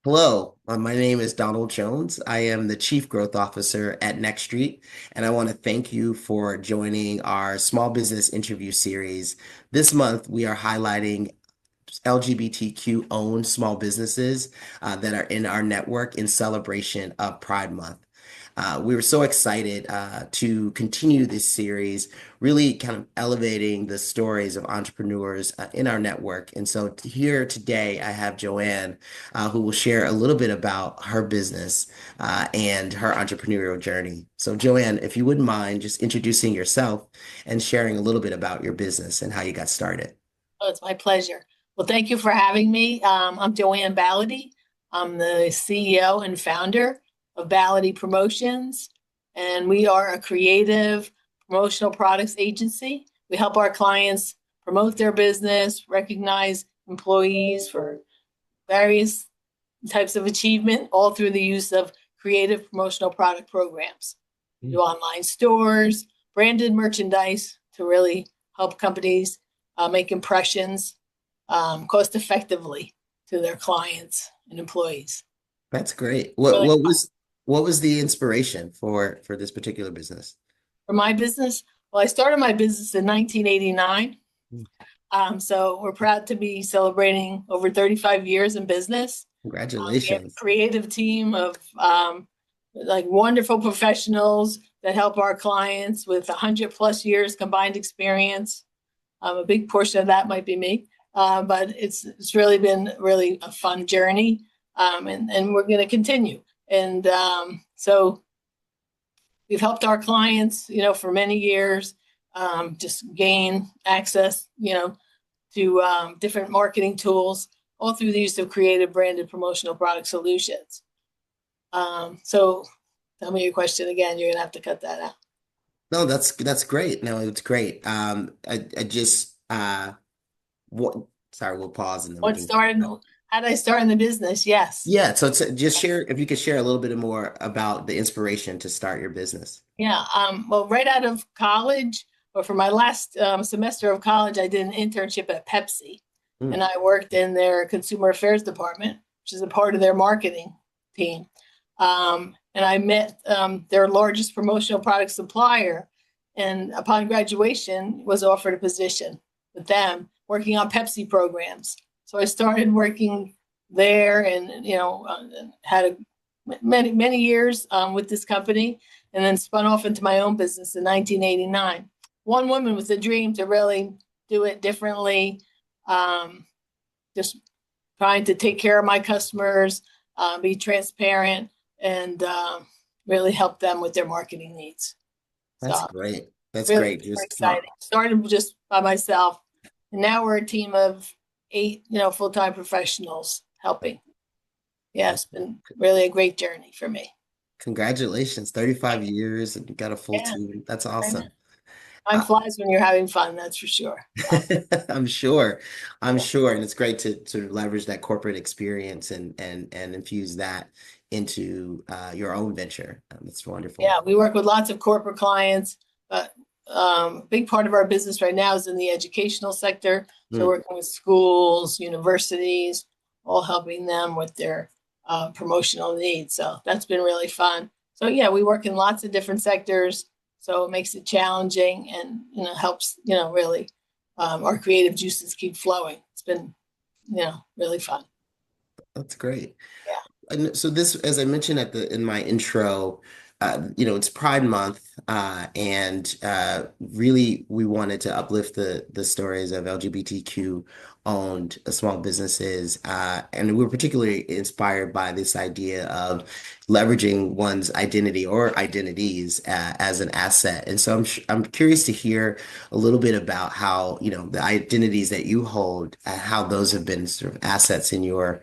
Hello, my name is Donald Jones. I am the Chief Growth Officer at Next Street, and I want to thank you for joining our small business interview series. This month, we are highlighting LGBTQ owned small businesses that are in our network in celebration of Pride Month. We were so excited to continue this series, really kind of elevating the stories of entrepreneurs in our network. And so here today, I have Joanne, who will share a little bit about her business and her entrepreneurial journey. So, Joanne, if you wouldn't mind just introducing yourself and sharing a little bit about your business and how you got started. Oh, it's my pleasure. Well, thank you for having me. I'm Joanne Balady. I'm the CEO and founder of Balady Promotions, and we are a creative promotional products agency. We help our clients promote their business, recognize employees for various types of achievement, all through the use of creative promotional product programs. We do online stores, branded merchandise to really help companies make impressions cost effectively to their clients and employees. That's great. What Really what fun. was what was the inspiration for this particular business? For my business, well, I started my business in 1989. So we're proud to be celebrating over 35 years in business. We have a Congratulations. creative team of like wonderful professionals that help our clients with 100 plus years combined experience. A big portion of that might be me, but it's really been really a fun journey, and we're going to continue. And so we've helped our clients, for many years, just gain access, to different marketing tools, all through the use of creative branded promotional product solutions. So tell me your question again. You're going to have to cut that out. No, that's great. No, it's great. I just what sorry, we'll pause and then we What can started? How did I start in the business? Yes. yeah, so just share if you could share a little bit more about the inspiration to start your business. Yeah. Well, right out of college, or for my last semester of college, I did an internship at Pepsi, and Mm, I worked in their consumer affairs department, which is a part of their marketing team. And I met their largest promotional product supplier, and upon graduation, was offered a position with them working on Pepsi programs. So I started working there, and had many years with this company, and then spun off into my own business in 1989. One woman with a dream to really do it differently, just trying to take care of my customers, be transparent, and really help them with their marketing needs. that's So great. That's really great. super Just exciting. Started just by myself, and now we're a team of 8, full-time professionals helping. Yeah, it's been really a great journey for me. congratulations. 35 Thank years and you got a full you. team. That's Yeah, awesome. time flies when you're having fun, that's for sure. I'm sure. I'm Yeah. sure. And it's great to sort of leverage that corporate experience and infuse that into your own venture. It's wonderful. Yeah, we work with lots of corporate clients, but a big part of our business right now is in the educational sector. So Mm, working with schools, universities, all helping them with their promotional needs. So that's been really fun. So yeah, we work in lots of different sectors. So it makes it challenging, and helps really our creative juices keep flowing. It's been really fun. that's great. Yeah. And so this, as I mentioned in my intro, it's Pride Month, and really we wanted to uplift the stories of LGBTQ owned small businesses, and we were particularly inspired by this idea of leveraging one's identity or identities as an asset. And so I'm curious to hear a little bit about how the identities that you hold, how those have been sort of assets in your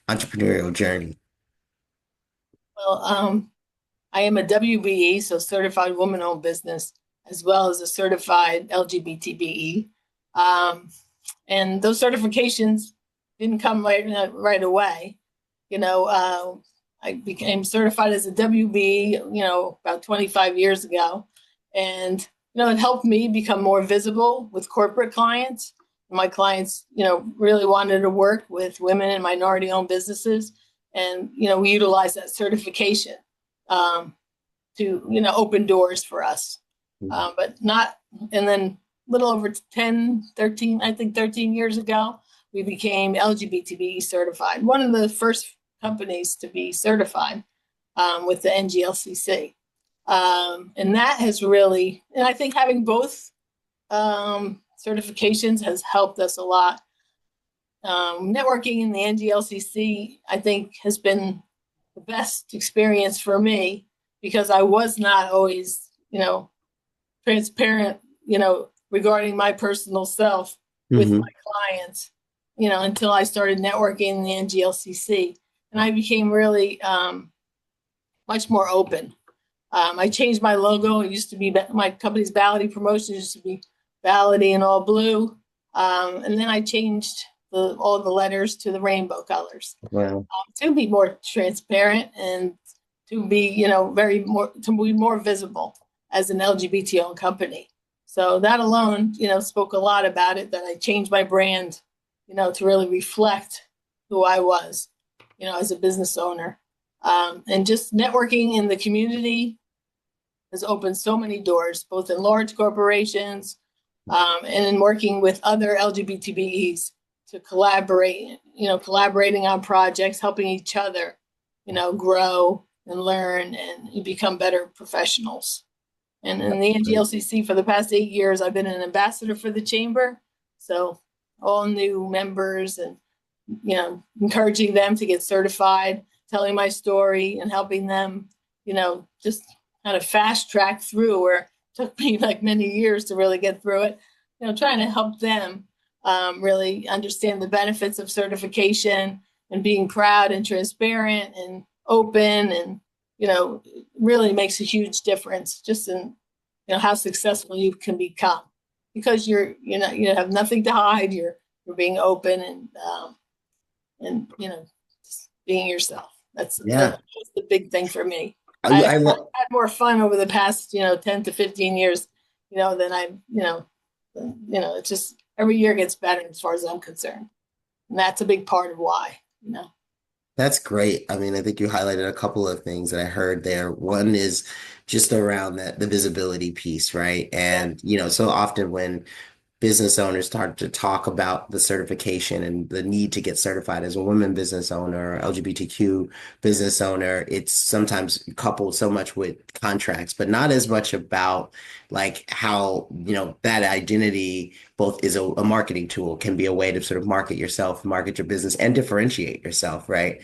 entrepreneurial journey. Well, I am a WBE, so certified woman-owned business, as well as a certified LGBTBE. Um, and those certifications didn't come right away. You know, uh, I became certified as a WB, about 25 years ago, and it helped me become more visible with corporate clients. My clients, really wanted to work with women and minority-owned businesses, And, we utilize that certification um, to, open doors for us. But not, and then a little over 10, 13, I think 13 years ago, we became LGBT certified. One of the first companies to be certified with the NGLCC. And that has really, and I think having both certifications has helped us a lot. Networking in the NGLCC, I think, has been the best experience for me because I was not always, transparent, regarding my personal self with Hmm. my clients, until I started networking in the NGLCC. And I became really much more open. I changed my logo. It used to be my company's Balady Promotions used to be Balady in all blue, and then I changed all the letters to the rainbow colors Wow. to be more transparent and to be, to be more visible as an LGBT owned company. So that alone, spoke a lot about it. That I changed my brand, to really reflect who I was, as a business owner, and just networking in the community has opened so many doors, both in large corporations and in working with other LGBTBEs to collaborate, collaborating on projects, helping each other, grow and learn and become better professionals. And in the NGLCC for the past 8 years, I've been an ambassador for the chamber. So all new members and, encouraging them to get certified, telling my story and helping them, just kind of fast track through where it took me like many years to really get through it, trying to help them really understand the benefits of certification and being proud and transparent and open and, really makes a huge difference just in, how successful you can become because you have nothing to hide. You're being open and just being yourself. Yeah. That's the big thing for me. I, I I love. had more fun over the past 10 to 15 years, than it's just every year gets better as far as I'm concerned. And that's a big part of why. That's great. I mean, I think you highlighted a couple of things that I heard there. One is just around that the visibility piece, right? Yeah. And so often when business owners start to talk about the certification and the need to get certified as a woman business owner or LGBTQ business owner, it's sometimes coupled so much with contracts, but not as much about like how, that identity both is a marketing tool, can be a way to sort of market yourself, market your business and differentiate yourself, right?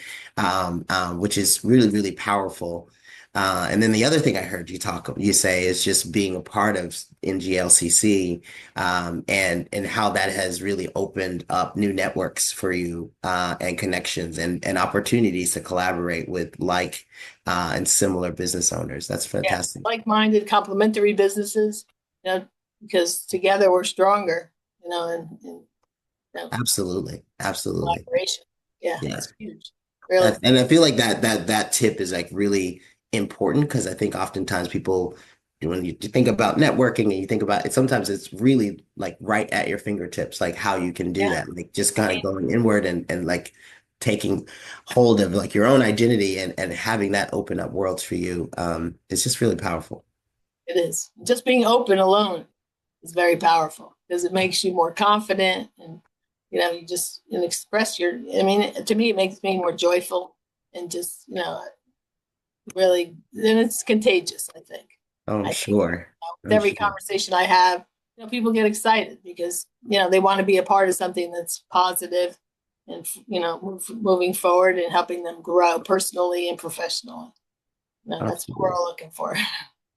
Which is really, really powerful. And then the other thing I heard you say is just being a part of NGLCC, and how that has really opened up new networks for you, and connections and opportunities to collaborate with and similar business owners. That's Yeah. fantastic. Like-minded, complementary businesses, because together we're stronger, and Absolutely. Absolutely. collaboration. Yeah, Yeah. it's huge. Really. And I feel like that tip is like really important because I think oftentimes people, when you think about networking and you think about it, sometimes it's really like right at your fingertips, like how you can do Yeah. that, like just kind of going inward and like taking hold of like your own identity and having that open up worlds for you. It's just really powerful. It is. Just being open alone is very powerful because it makes you more confident and you just express I mean, to me it makes me more joyful and just, really, then it's contagious, I think. Oh, I'm I think sure. with I'm every sure. conversation I have, people get excited because, they want to be a part of something that's positive and, moving forward and helping them grow personally and professionally. That's what we're Absolutely. all looking for.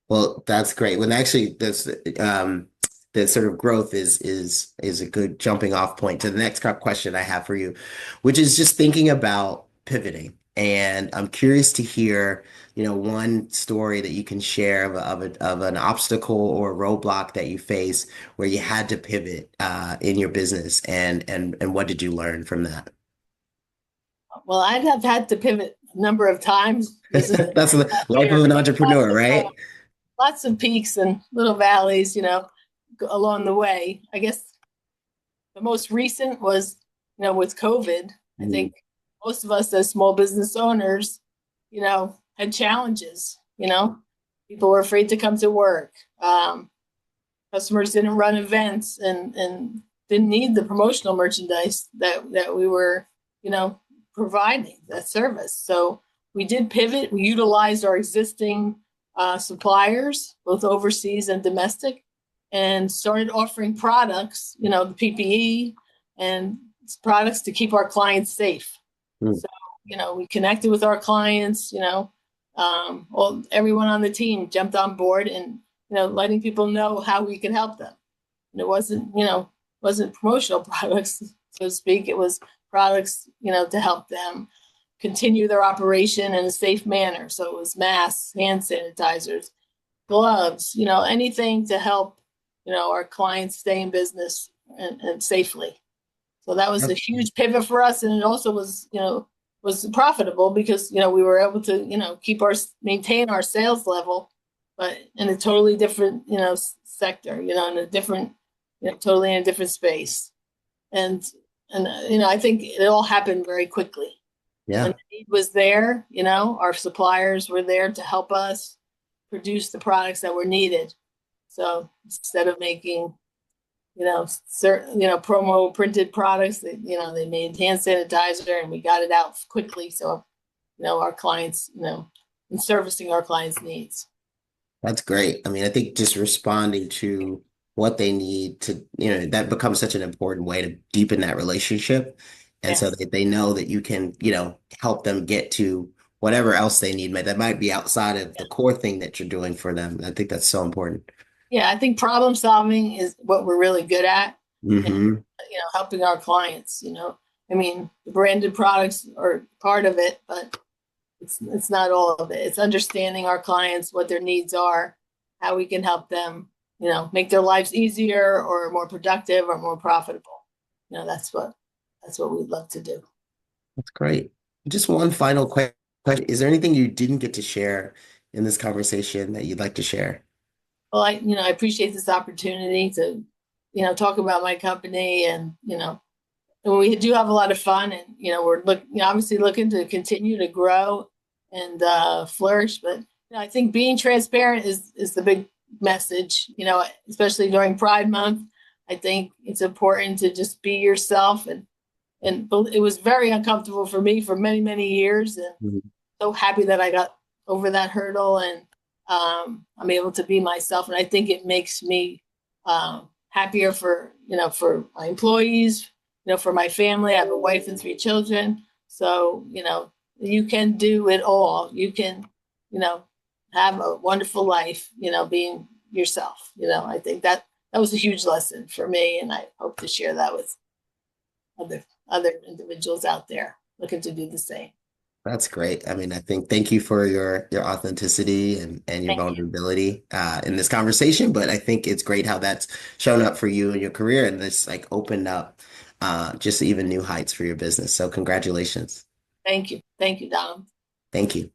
Well, that's great. When actually that's the sort of growth is a good jumping off point to the next question I have for you, which is just thinking about pivoting. And I'm curious to hear, one story that you can share of an obstacle or roadblock that you face where you had to pivot in your business and what did you learn from that? Well, I'd have had to pivot a number of times because That's the life of here, an lots entrepreneur, of right? lots of peaks and little valleys, along the way. I guess the most recent was, with COVID. I Mm, think most of us as small business owners, had challenges. People were afraid to come to work. Customers didn't run events and didn't need the promotional merchandise that we were, providing that service. So we did pivot. We utilized our existing suppliers, both overseas and domestic, and started offering products, the PPE and products to keep our clients safe. Mm. So, we connected with our clients, everyone on the team jumped on board and, letting people know how we could help them. And it wasn't promotional products, so to speak. It was products, to help them continue their operation in a safe manner. So it was masks, hand sanitizers, gloves, anything to help, our clients stay in business and safely. So that was a huge pivot for us. And it also was profitable because, we were able to, maintain our sales level, but in a totally different, sector, in a different, totally in a different space. And, I think it all happened very quickly. When Yeah. the need was there, our suppliers were there to help us produce the products that were needed. So instead of making, certain, promo printed products, they made hand sanitizer and we got it out quickly. So, our clients, in servicing our clients' needs. That's great. I mean, I think just responding to what they need to, that becomes such an important way to deepen that relationship. And so Yes. that they know that you can, help them get to whatever else they need. That might be outside of the core thing that you're doing for them. I think that's so important. Yeah, I think problem solving is what we're really good at, and Hmm. helping our clients. I mean, the branded products are part of it, but it's not all of it. It's understanding our clients, what their needs are, how we can help them, make their lives easier or more productive or more profitable. That's what we'd love to do. That's great. Just one final question. Is there anything you didn't get to share in this conversation that you'd like to share? Well, I appreciate this opportunity to, talk about my company and we do have a lot of fun and obviously looking to continue to grow and flourish, but I think being transparent is the big message, especially during Pride Month. I think it's important to just be yourself, and it was very uncomfortable for me for many many years, and Mhm. so happy that I got over that hurdle, and I'm able to be myself, and I think it makes me happier for my employees, for my family. I have a wife and three children, so you can do it all. You can, you know, have a wonderful life. Being yourself. I think that was a huge lesson for me, and I hope to share that with other individuals out there looking to do the same. That's great. I mean, I think thank you for your authenticity and your Thank you. vulnerability in this conversation. But I think it's great how that's shown up for you in your career and this like opened up just even new heights for your business. So congratulations. Thank you. Thank you, Don. Thank you.